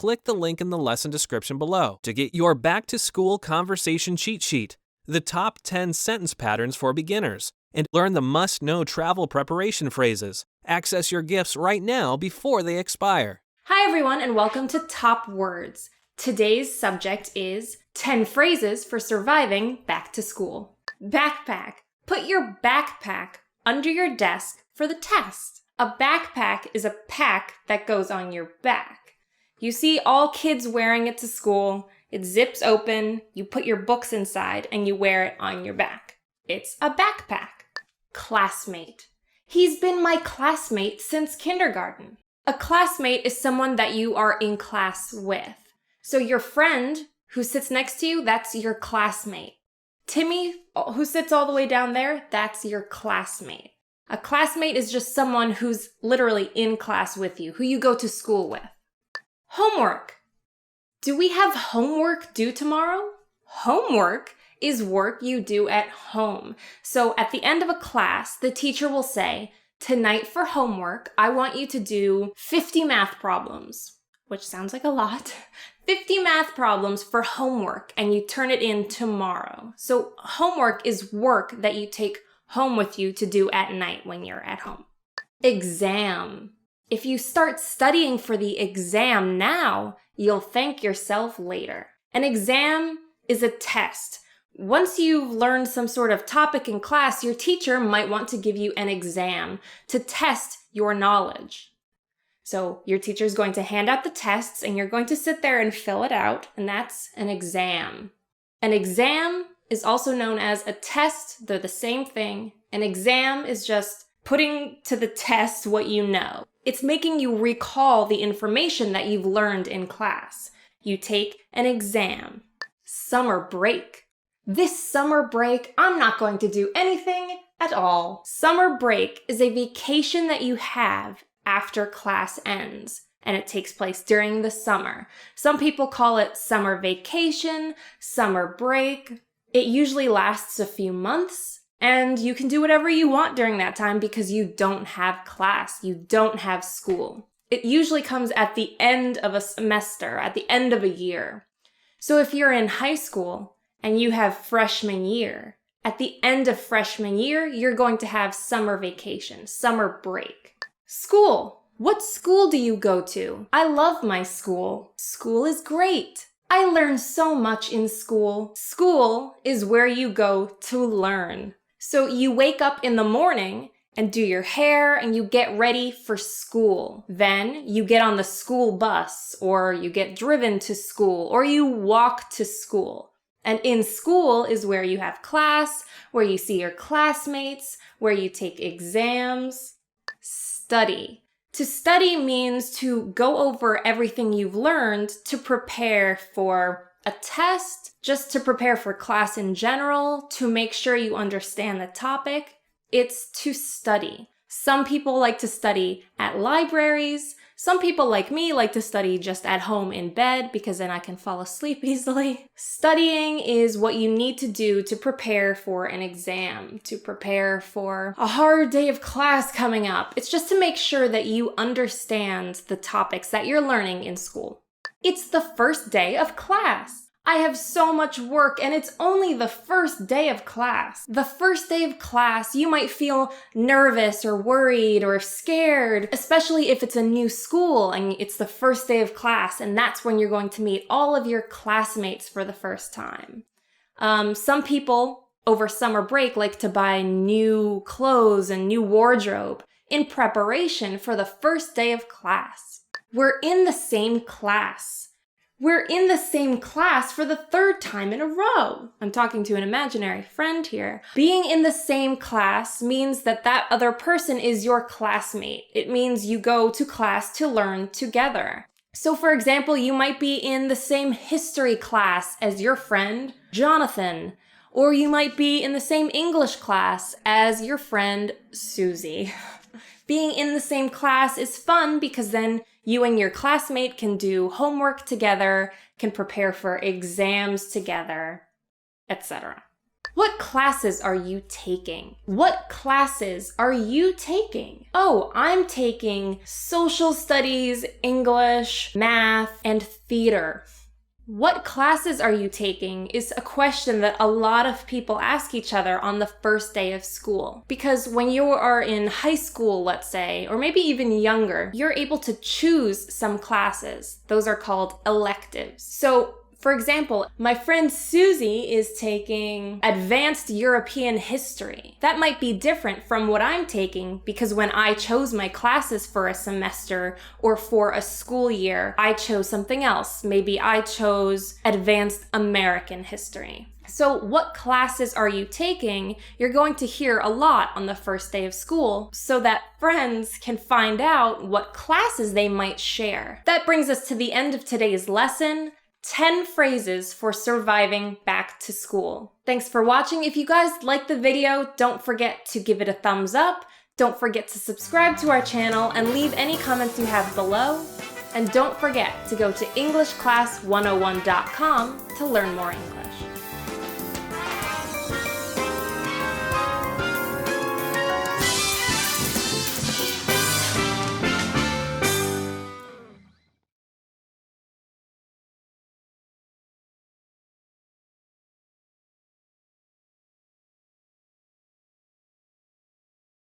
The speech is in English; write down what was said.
click the link in the lesson description below to get your back-to-school conversation cheat sheet, the top 10 sentence patterns for beginners, and learn the must-know travel preparation phrases. Access your gifts right now before they expire. Hi everyone, and welcome to Top Words. Today's subject is 10 phrases for surviving back to school. Backpack. Put your backpack under your desk for the test. A backpack is a pack that goes on your back. You see all kids wearing it to school. It zips open, you put your books inside, and you wear it on your back. It's a backpack. Classmate. He's been my classmate since kindergarten. A classmate is someone that you are in class with. So your friend who sits next to you, that's your classmate. Timmy, who sits all the way down there, that's your classmate. A classmate is just someone who's literally in class with you, who you go to school with. Homework. Do we have homework due tomorrow? Homework is work you do at home. So at the end of a class, the teacher will say, tonight for homework, I want you to do 50 math problems, which sounds like a lot. 50 math problems for homework, and you turn it in tomorrow. So homework is work that you take home with you to do at night when you're at home. Exam. If you start studying for the exam now, you'll thank yourself later. An exam is a test. Once you've learned some sort of topic in class, your teacher might want to give you an exam to test your knowledge. So your teacher's going to hand out the tests and you're going to sit there and fill it out, and that's an exam. An exam is also known as a test. They're the same thing. An exam is just putting to the test what you know. It's making you recall the information that you've learned in class. You take an exam. Summer break. This summer break, I'm not going to do anything at all. Summer break is a vacation that you have after class ends, and it takes place during the summer. Some people call it summer vacation, summer break. It usually lasts a few months, and you can do whatever you want during that time because you don't have class, you don't have school. It usually comes at the end of a semester, at the end of a year. So if you're in high school and you have freshman year, at the end of freshman year, you're going to have summer vacation, summer break. School. What school do you go to? I love my school. School is great. I learn so much in school. School is where you go to learn. So you wake up in the morning and do your hair and you get ready for school. Then you get on the school bus, or you get driven to school, or you walk to school. And in school is where you have class, where you see your classmates, where you take exams. Study. To study means to go over everything you've learned to prepare for a test, just to prepare for class in general, to make sure you understand the topic. It's to study. Some people like to study at libraries. Some people like me like to study just at home in bed because then I can fall asleep easily. Studying is what you need to do to prepare for an exam, to prepare for a hard day of class coming up. It's just to make sure that you understand the topics that you're learning in school. It's the first day of class. I have so much work and it's only the first day of class. The first day of class, you might feel nervous or worried or scared, especially if it's a new school and it's the first day of class, and that's when you're going to meet all of your classmates for the first time. Some people over summer break like to buy new clothes and new wardrobe in preparation for the first day of class. We're in the same class. We're in the same class for the third time in a row. I'm talking to an imaginary friend here. Being in the same class means that that other person is your classmate. It means you go to class to learn together. So for example, you might be in the same history class as your friend, Jonathan, or you might be in the same English class as your friend, Susie. Being in the same class is fun because then you and your classmate can do homework together, can prepare for exams together, etc. What classes are you taking? What classes are you taking? Oh, I'm taking social studies, English, math, and theater. What classes are you taking is a question that a lot of people ask each other on the first day of school. Because when you are in high school, let's say, or maybe even younger, you're able to choose some classes. Those are called electives. So, for example, my friend Susie is taking Advanced European History. That might be different from what I'm taking because when I chose my classes for a semester or for a school year, I chose something else. Maybe I chose Advanced American History. So what classes are you taking? You're going to hear a lot on the first day of school so that friends can find out what classes they might share. That brings us to the end of today's lesson. 10 phrases for surviving back to school. Thanks for watching. If you guys liked the video, don't forget to give it a thumbs up. Don't forget to subscribe to our channel and leave any comments you have below. And don't forget to go to EnglishClass101.com to learn more English.